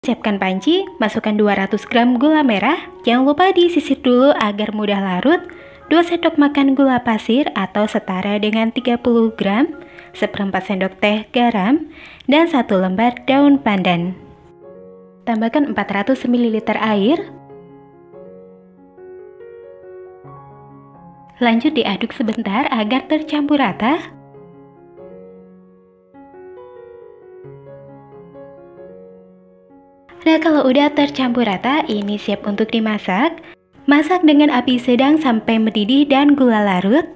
Siapkan panci, masukkan 200 gram gula merah, jangan lupa disisir dulu agar mudah larut, 2 sendok makan gula pasir atau setara dengan 30 gram, 1/4 sendok teh garam, dan 1 lembar daun pandan. Tambahkan 400 ml air. Lanjut diaduk sebentar agar tercampur rata. Nah, kalau udah tercampur rata, ini siap untuk dimasak. Masak dengan api sedang sampai mendidih dan gula larut.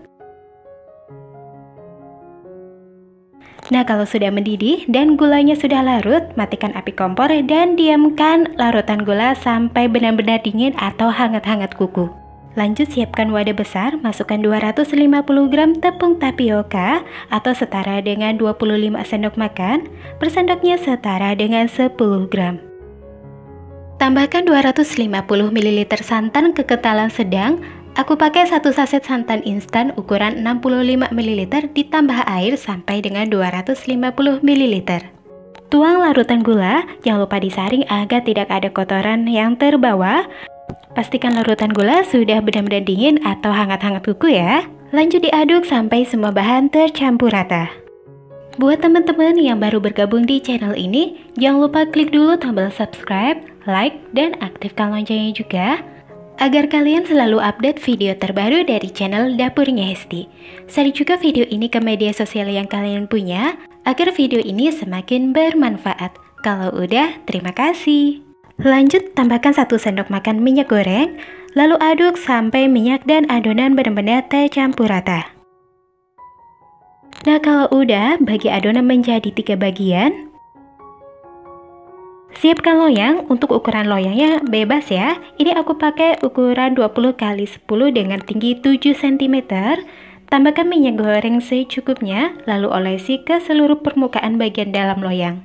Nah, kalau sudah mendidih dan gulanya sudah larut, matikan api kompor dan diamkan larutan gula sampai benar-benar dingin atau hangat-hangat kuku. Lanjut siapkan wadah besar, masukkan 250 gram tepung tapioka atau setara dengan 25 sendok makan, per sendoknya setara dengan 10 gram. Tambahkan 250 ml santan kekentalan sedang. Aku pakai 1 saset santan instan ukuran 65 ml ditambah air sampai dengan 250 ml. Tuang larutan gula, jangan lupa disaring agar tidak ada kotoran yang terbawa. Pastikan larutan gula sudah benar-benar dingin atau hangat-hangat kuku ya. Lanjut diaduk sampai semua bahan tercampur rata. Buat teman-teman yang baru bergabung di channel ini, jangan lupa klik dulu tombol subscribe, like, dan aktifkan loncengnya juga, agar kalian selalu update video terbaru dari channel Dapurnya Hesti. Share juga video ini ke media sosial yang kalian punya, agar video ini semakin bermanfaat. Kalau udah, terima kasih. Lanjut tambahkan 1 sendok makan minyak goreng, lalu aduk sampai minyak dan adonan benar-benar tercampur rata. Nah, kalau udah, bagi adonan menjadi 3 bagian. Siapkan loyang, untuk ukuran loyangnya bebas ya. Ini aku pakai ukuran 20 x 10 dengan tinggi 7 cm. Tambahkan minyak goreng secukupnya, lalu olesi ke seluruh permukaan bagian dalam loyang.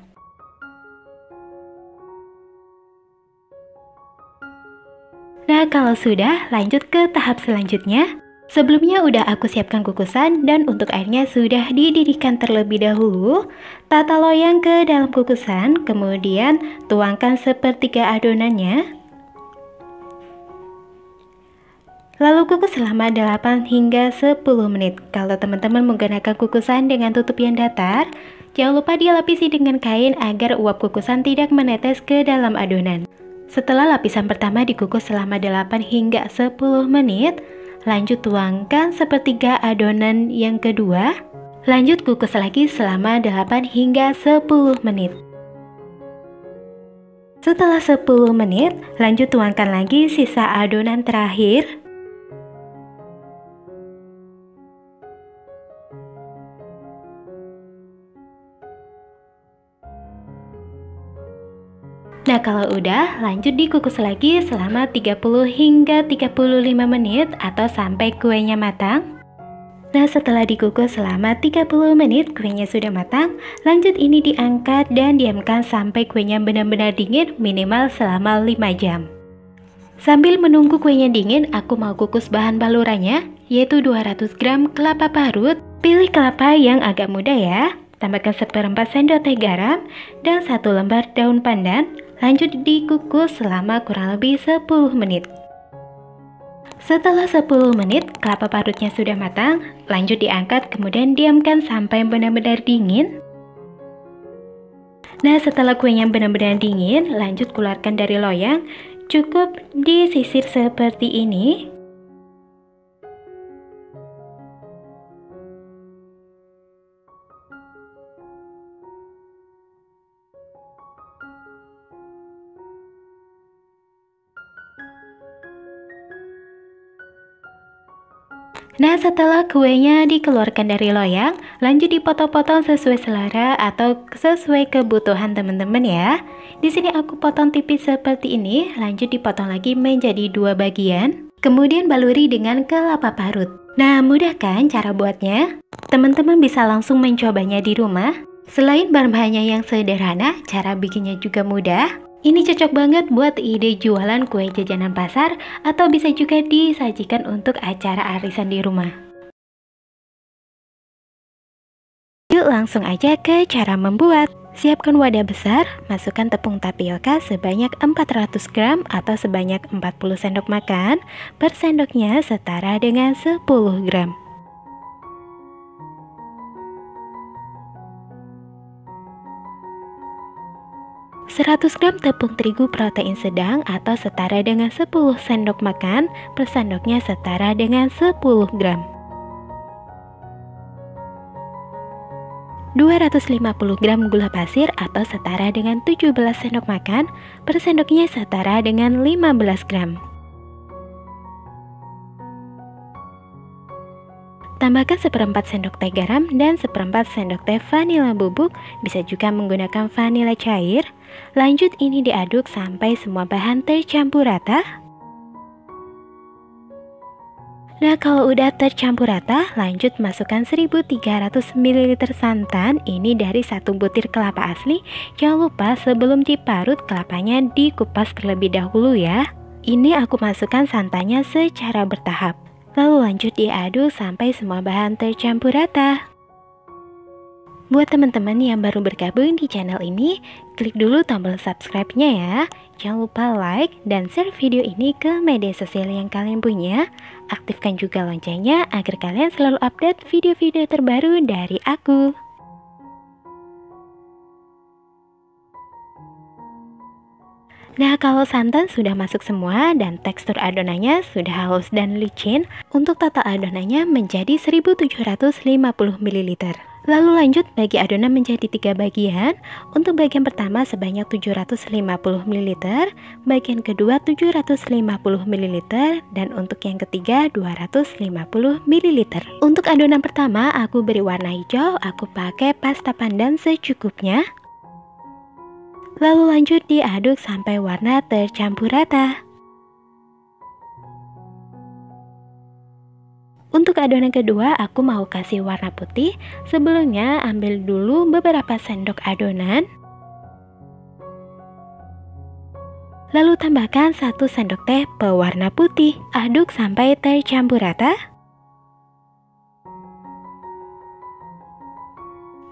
Nah, kalau sudah, lanjut ke tahap selanjutnya. Sebelumnya udah aku siapkan kukusan dan untuk airnya sudah dididihkan terlebih dahulu. Tata loyang ke dalam kukusan, kemudian tuangkan sepertiga adonannya. Lalu kukus selama 8 hingga 10 menit. Kalau teman-teman menggunakan kukusan dengan tutup yang datar, jangan lupa dilapisi dengan kain agar uap kukusan tidak menetes ke dalam adonan. Setelah lapisan pertama dikukus selama 8 hingga 10 menit, lanjut tuangkan sepertiga adonan yang kedua. Lanjut kukus lagi selama 8 hingga 10 menit. Setelah 10 menit, lanjut tuangkan lagi sisa adonan terakhir. Nah, kalau udah, lanjut dikukus lagi selama 30 hingga 35 menit atau sampai kuenya matang. Nah, setelah dikukus selama 30 menit, kuenya sudah matang. Lanjut ini diangkat dan diamkan sampai kuenya benar-benar dingin minimal selama 5 jam. Sambil menunggu kuenya dingin, aku mau kukus bahan balurannya, yaitu 200 gram kelapa parut. Pilih kelapa yang agak muda ya. Tambahkan 1/4 sendok teh garam dan 1 lembar daun pandan. Lanjut dikukus selama kurang lebih 10 menit. Setelah 10 menit, kelapa parutnya sudah matang. Lanjut diangkat, kemudian diamkan sampai benar-benar dingin. Nah, setelah kuenya benar-benar dingin, lanjut keluarkan dari loyang. Cukup disisir seperti ini. Nah, setelah kuenya dikeluarkan dari loyang, lanjut dipotong-potong sesuai selera atau sesuai kebutuhan teman-teman ya. Di sini aku potong tipis seperti ini, lanjut dipotong lagi menjadi 2 bagian. Kemudian baluri dengan kelapa parut. Nah, mudah kan cara buatnya? Teman-teman bisa langsung mencobanya di rumah. Selain bahan-bahannya yang sederhana, cara bikinnya juga mudah. Ini cocok banget buat ide jualan kue jajanan pasar atau bisa juga disajikan untuk acara arisan di rumah. Yuk langsung aja ke cara membuat. Siapkan wadah besar, masukkan tepung tapioka sebanyak 400 gram atau sebanyak 40 sendok makan. Per sendoknya setara dengan 10 gram. Seratus gram tepung terigu protein sedang atau setara dengan 10 sendok makan, per sendoknya setara dengan 10 gram. 250 gram gula pasir atau setara dengan 17 sendok makan, per sendoknya setara dengan 15 gram. Tambahkan seperempat sendok teh garam dan seperempat sendok teh vanila bubuk, bisa juga menggunakan vanila cair. Lanjut ini diaduk sampai semua bahan tercampur rata. Nah, kalau udah tercampur rata, lanjut masukkan 1300 ml santan. Ini dari 1 butir kelapa asli. Jangan lupa sebelum diparut kelapanya dikupas terlebih dahulu ya. Ini aku masukkan santannya secara bertahap. Lalu lanjut diaduk sampai semua bahan tercampur rata. Buat teman-teman yang baru bergabung di channel ini, klik dulu tombol subscribe-nya ya. Jangan lupa like dan share video ini ke media sosial yang kalian punya. Aktifkan juga loncengnya agar kalian selalu update video-video terbaru dari aku. Nah, kalau santan sudah masuk semua dan tekstur adonannya sudah halus dan licin, untuk total adonannya menjadi 1750 ml. Lalu lanjut bagi adonan menjadi 3 bagian. Untuk bagian pertama sebanyak 750 ml, bagian kedua 750 ml, dan untuk yang ketiga 250 ml. Untuk adonan pertama aku beri warna hijau, aku pakai pasta pandan secukupnya. Lalu lanjut diaduk sampai warna tercampur rata. Untuk adonan kedua, aku mau kasih warna putih. Sebelumnya, ambil dulu beberapa sendok adonan. Lalu tambahkan 1 sendok teh pewarna putih. Aduk sampai tercampur rata.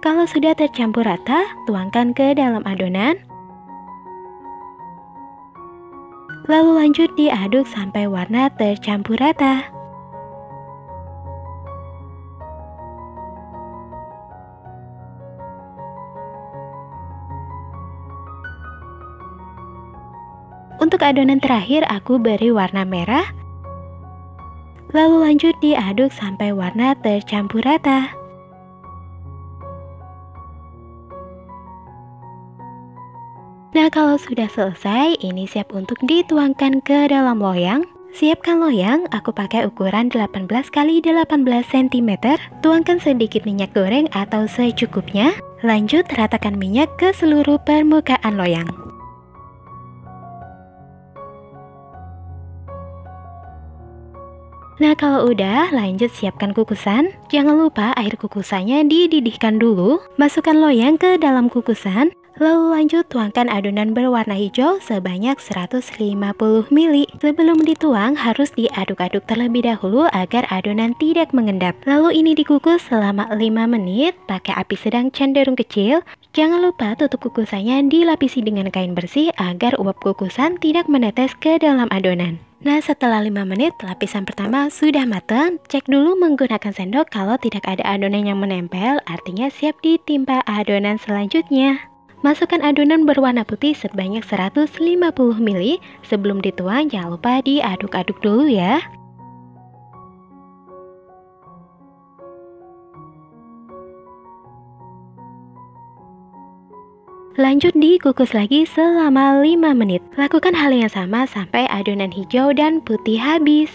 Kalau sudah tercampur rata, tuangkan ke dalam adonan. Lalu lanjut diaduk sampai warna tercampur rata. Untuk adonan terakhir aku beri warna merah. Lalu lanjut diaduk sampai warna tercampur rata. Nah, kalau sudah selesai, ini siap untuk dituangkan ke dalam loyang. Siapkan loyang, aku pakai ukuran 18 x 18 cm. Tuangkan sedikit minyak goreng atau secukupnya. Lanjut ratakan minyak ke seluruh permukaan loyang. Nah, kalau udah, lanjut siapkan kukusan. Jangan lupa air kukusannya dididihkan dulu. Masukkan loyang ke dalam kukusan. Lalu lanjut tuangkan adonan berwarna hijau sebanyak 150 ml. Sebelum dituang harus diaduk-aduk terlebih dahulu agar adonan tidak mengendap. Lalu ini dikukus selama 5 menit pakai api sedang cenderung kecil. Jangan lupa tutup kukusannya dilapisi dengan kain bersih agar uap kukusan tidak menetes ke dalam adonan. Nah, setelah 5 menit lapisan pertama sudah matang. Cek dulu menggunakan sendok kalau tidak ada adonan yang menempel, artinya siap ditimpa adonan selanjutnya. Masukkan adonan berwarna putih sebanyak 150 ml. Sebelum dituang jangan lupa diaduk-aduk dulu ya. Lanjut dikukus lagi selama 5 menit. Lakukan hal yang sama sampai adonan hijau dan putih habis.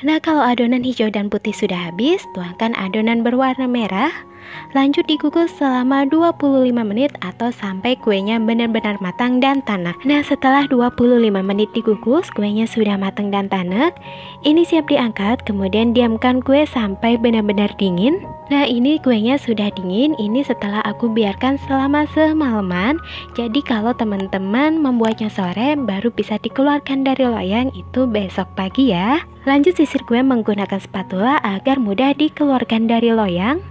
Nah, kalau adonan hijau dan putih sudah habis, tuangkan adonan berwarna merah. Lanjut dikukus selama 25 menit atau sampai kuenya benar-benar matang dan tanak. Nah, setelah 25 menit dikukus, kuenya sudah matang dan tanak. Ini siap diangkat, kemudian diamkan kue sampai benar-benar dingin. Nah, ini kuenya sudah dingin. Ini setelah aku biarkan selama semalaman. Jadi kalau teman-teman membuatnya sore, baru bisa dikeluarkan dari loyang itu besok pagi ya. Lanjut sisir kue menggunakan spatula agar mudah dikeluarkan dari loyang.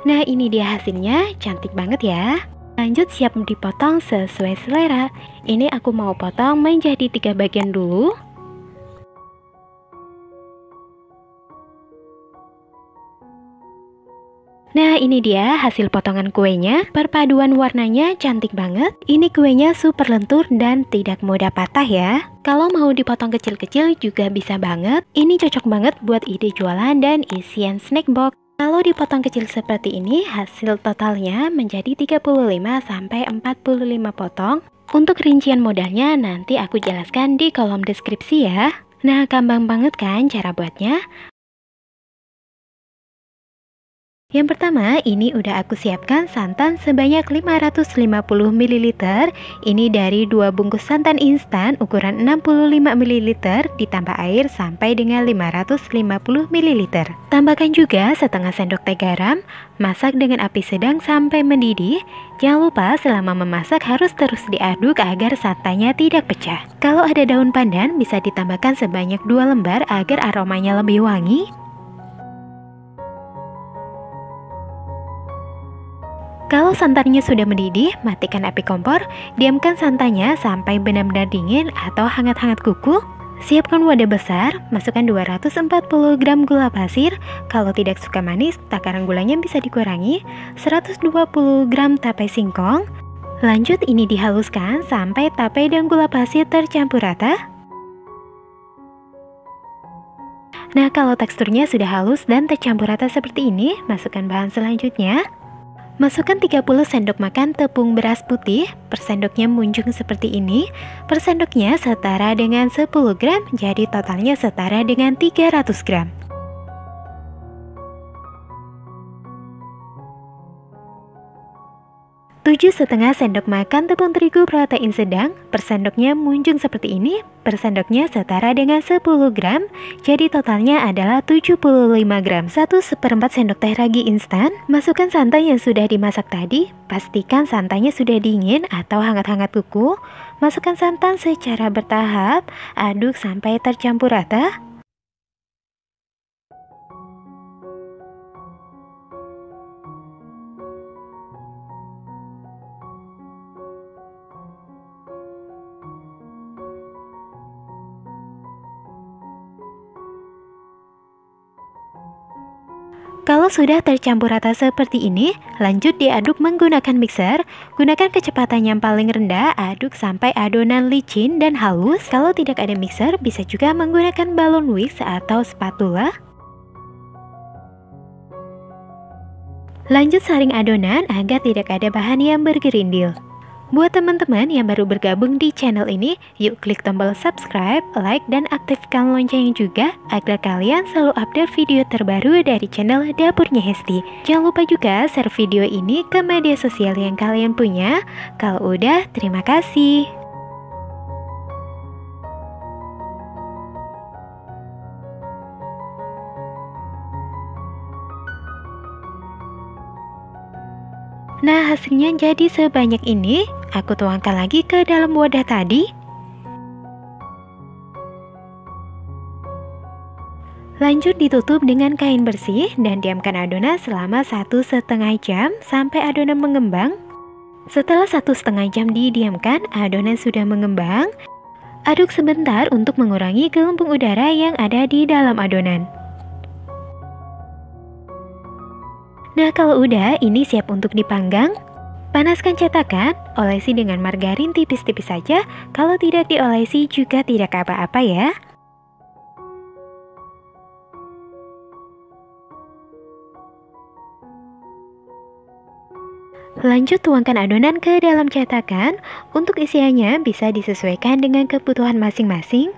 Nah, ini dia hasilnya, cantik banget ya. Lanjut siap dipotong sesuai selera. Ini aku mau potong menjadi 3 bagian dulu. Nah, ini dia hasil potongan kuenya. Perpaduan warnanya cantik banget. Ini kuenya super lentur dan tidak mudah patah ya. Kalau mau dipotong kecil-kecil juga bisa banget. Ini cocok banget buat ide jualan dan isian snack box. Kalau dipotong kecil seperti ini, hasil totalnya menjadi 35-45 potong. Untuk rincian modalnya nanti aku jelaskan di kolom deskripsi ya. Nah, gampang banget kan cara buatnya? Yang pertama, ini udah aku siapkan santan sebanyak 550 ml. Ini dari 2 bungkus santan instan ukuran 65 ml ditambah air sampai dengan 550 ml. Tambahkan juga setengah sendok teh garam, masak dengan api sedang sampai mendidih. Jangan lupa selama memasak harus terus diaduk agar santannya tidak pecah. Kalau ada daun pandan bisa ditambahkan sebanyak 2 lembar agar aromanya lebih wangi. Kalau santannya sudah mendidih, matikan api kompor, diamkan santannya sampai benar-benar dingin atau hangat-hangat kuku. Siapkan wadah besar, masukkan 240 gram gula pasir. Kalau tidak suka manis, takaran gulanya bisa dikurangi. 120 gram tape singkong. Lanjut ini dihaluskan sampai tape dan gula pasir tercampur rata. Nah, kalau teksturnya sudah halus dan tercampur rata seperti ini, masukkan bahan selanjutnya. Masukkan 30 sendok makan tepung beras putih, per sendoknya munjung seperti ini. Per sendoknya setara dengan 10 gram, jadi totalnya setara dengan 300 gram. setengah sendok makan tepung terigu protein sedang, per sendoknya munjung seperti ini, per sendoknya setara dengan 10 gram, jadi totalnya adalah 75 gram. 1/4 sendok teh ragi instan, masukkan santan yang sudah dimasak tadi, pastikan santannya sudah dingin atau hangat-hangat kuku. Masukkan santan secara bertahap, aduk sampai tercampur rata. Kalau sudah tercampur rata seperti ini, lanjut diaduk menggunakan mixer. Gunakan kecepatan yang paling rendah, aduk sampai adonan licin dan halus. Kalau tidak ada mixer, bisa juga menggunakan balon whisk atau spatula. Lanjut saring adonan agar tidak ada bahan yang bergerindil. Buat teman-teman yang baru bergabung di channel ini, yuk klik tombol subscribe, like, dan aktifkan loncengnya juga agar kalian selalu update video terbaru dari channel Dapurnya Hesti. Jangan lupa juga share video ini ke media sosial yang kalian punya. Kalau udah, terima kasih. Nah, hasilnya jadi sebanyak ini. Aku tuangkan lagi ke dalam wadah tadi. Lanjut ditutup dengan kain bersih dan diamkan adonan selama 1,5 jam sampai adonan mengembang. Setelah 1,5 jam didiamkan, adonan sudah mengembang. Aduk sebentar untuk mengurangi gelembung udara yang ada di dalam adonan. Nah, kalau udah, ini siap untuk dipanggang. Panaskan cetakan, olesi dengan margarin tipis-tipis saja. Kalau tidak diolesi juga tidak apa-apa ya. Lanjut tuangkan adonan ke dalam cetakan. Untuk isiannya bisa disesuaikan dengan kebutuhan masing-masing.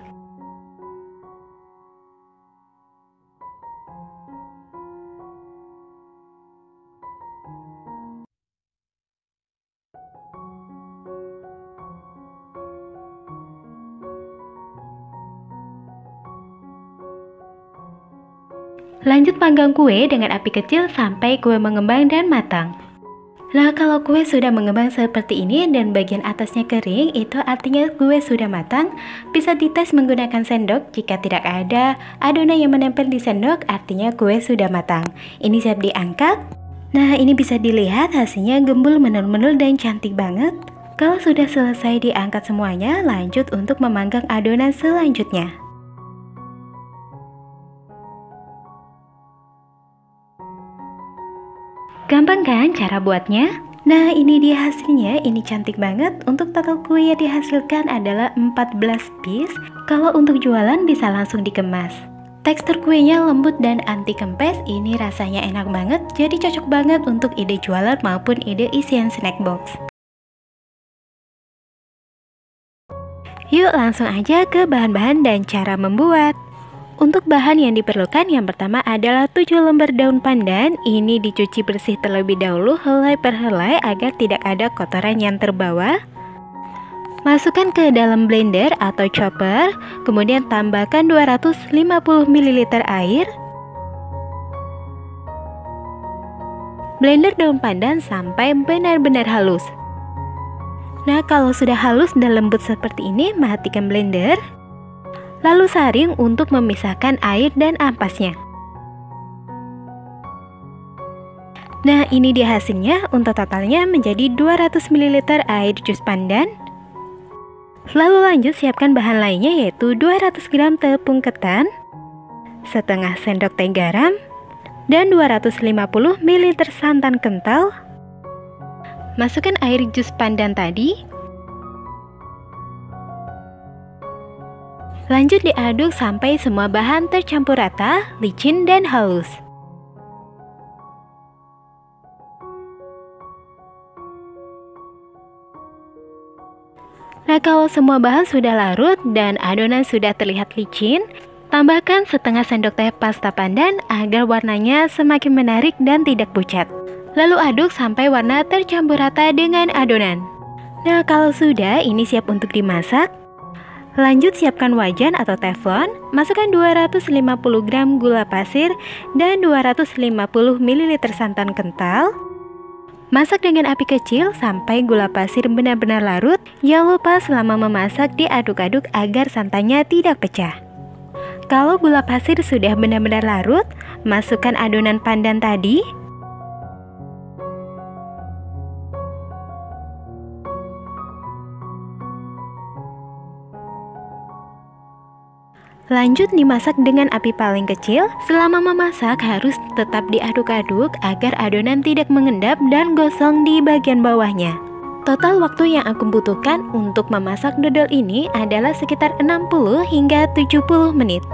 Lanjut panggang kue dengan api kecil sampai kue mengembang dan matang. Nah, kalau kue sudah mengembang seperti ini dan bagian atasnya kering, itu artinya kue sudah matang. Bisa dites menggunakan sendok. Jika tidak ada adonan yang menempel di sendok, artinya kue sudah matang. Ini siap diangkat. Nah, ini bisa dilihat hasilnya gembul menul-menul dan cantik banget. Kalau sudah selesai diangkat semuanya, lanjut untuk memanggang adonan selanjutnya. Gampang kan cara buatnya? Nah, ini dia hasilnya. Ini cantik banget. Untuk total kue yang dihasilkan adalah 14 piece. Kalau untuk jualan bisa langsung dikemas. Tekstur kuenya lembut dan anti kempes. Ini rasanya enak banget. Jadi cocok banget untuk ide jualan maupun ide isian snack box. Yuk langsung aja ke bahan-bahan dan cara membuat. Untuk bahan yang diperlukan, yang pertama adalah 7 lembar daun pandan. Ini dicuci bersih terlebih dahulu helai per helai agar tidak ada kotoran yang terbawa. Masukkan ke dalam blender atau chopper, kemudian tambahkan 250 ml air. Blender daun pandan sampai benar-benar halus. Nah, kalau sudah halus dan lembut seperti ini, matikan blender. Lalu saring untuk memisahkan air dan ampasnya. Nah, ini dia hasilnya. Untuk totalnya menjadi 200 ml air jus pandan. Lalu lanjut siapkan bahan lainnya, yaitu 200 gram tepung ketan, setengah sendok teh garam, dan 250 ml santan kental. Masukkan air jus pandan tadi. Lanjut diaduk sampai semua bahan tercampur rata, licin dan halus. Nah, kalau semua bahan sudah larut dan adonan sudah terlihat licin, tambahkan setengah sendok teh pasta pandan agar warnanya semakin menarik dan tidak pucat. Lalu aduk sampai warna tercampur rata dengan adonan. Nah, kalau sudah, ini siap untuk dimasak. Lanjut siapkan wajan atau teflon, masukkan 250 gram gula pasir dan 250 ml santan kental. Masak dengan api kecil sampai gula pasir benar-benar larut. Jangan lupa selama memasak diaduk-aduk agar santannya tidak pecah. Kalau gula pasir sudah benar-benar larut, masukkan adonan pandan tadi. Lanjut dimasak dengan api paling kecil. Selama memasak harus tetap diaduk-aduk agar adonan tidak mengendap dan gosong di bagian bawahnya. Total waktu yang aku butuhkan untuk memasak dodol ini adalah sekitar 60 hingga 70 menit.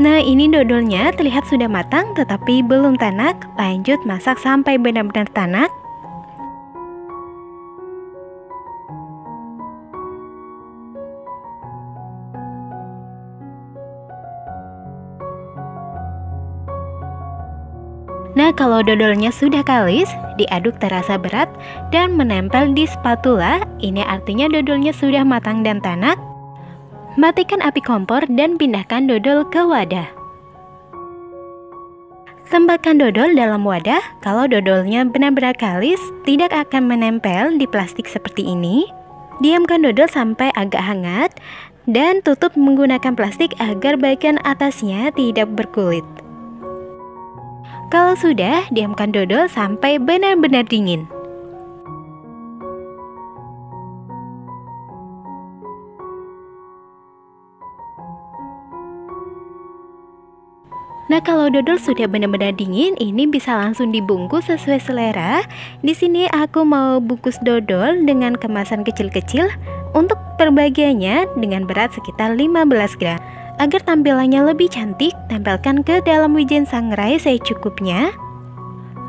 Nah, ini dodolnya terlihat sudah matang tetapi belum tanak. Lanjut masak sampai benar-benar tanak. Nah, kalau dodolnya sudah kalis, diaduk terasa berat dan menempel di spatula. Ini artinya dodolnya sudah matang dan tanak. Matikan api kompor dan pindahkan dodol ke wadah. Tempatkan dodol dalam wadah. Kalau dodolnya benar-benar kalis, tidak akan menempel di plastik seperti ini. Diamkan dodol sampai agak hangat dan tutup menggunakan plastik agar bagian atasnya tidak berkulit. Kalau sudah, diamkan dodol sampai benar-benar dingin. Nah, kalau dodol sudah benar-benar dingin, ini bisa langsung dibungkus sesuai selera. Di sini aku mau bungkus dodol dengan kemasan kecil-kecil. Untuk perbagiannya dengan berat sekitar 15 gram. Agar tampilannya lebih cantik, tempelkan ke dalam wijen sangrai secukupnya.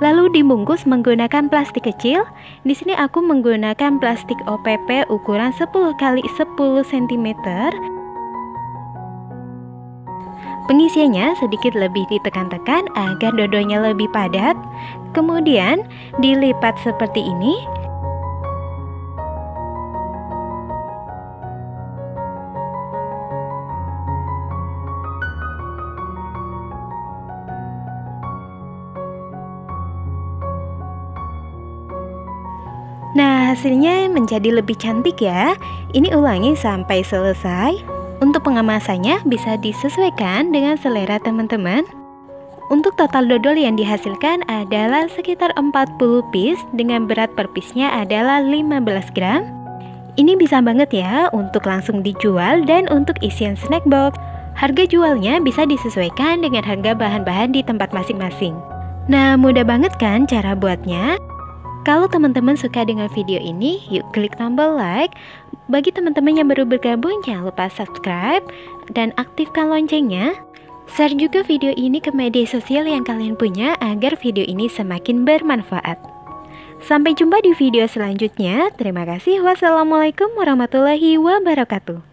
Lalu dibungkus menggunakan plastik kecil. Di sini aku menggunakan plastik OPP ukuran 10 x 10 cm. Pengisiannya sedikit lebih ditekan-tekan agar dodolnya lebih padat. Kemudian dilipat seperti ini. Nah, hasilnya menjadi lebih cantik ya. Ini ulangi sampai selesai. Untuk pengemasannya bisa disesuaikan dengan selera teman-teman. Untuk total dodol yang dihasilkan adalah sekitar 40 piece dengan berat per piece-nya adalah 15 gram. Ini bisa banget ya untuk langsung dijual dan untuk isian snack box. Harga jualnya bisa disesuaikan dengan harga bahan-bahan di tempat masing-masing. Nah, mudah banget kan cara buatnya? Kalau teman-teman suka dengan video ini, yuk klik tombol like. Bagi teman-teman yang baru bergabung, jangan lupa subscribe dan aktifkan loncengnya. Share juga video ini ke media sosial yang kalian punya agar video ini semakin bermanfaat. Sampai jumpa di video selanjutnya. Terima kasih. Wassalamualaikum warahmatullahi wabarakatuh.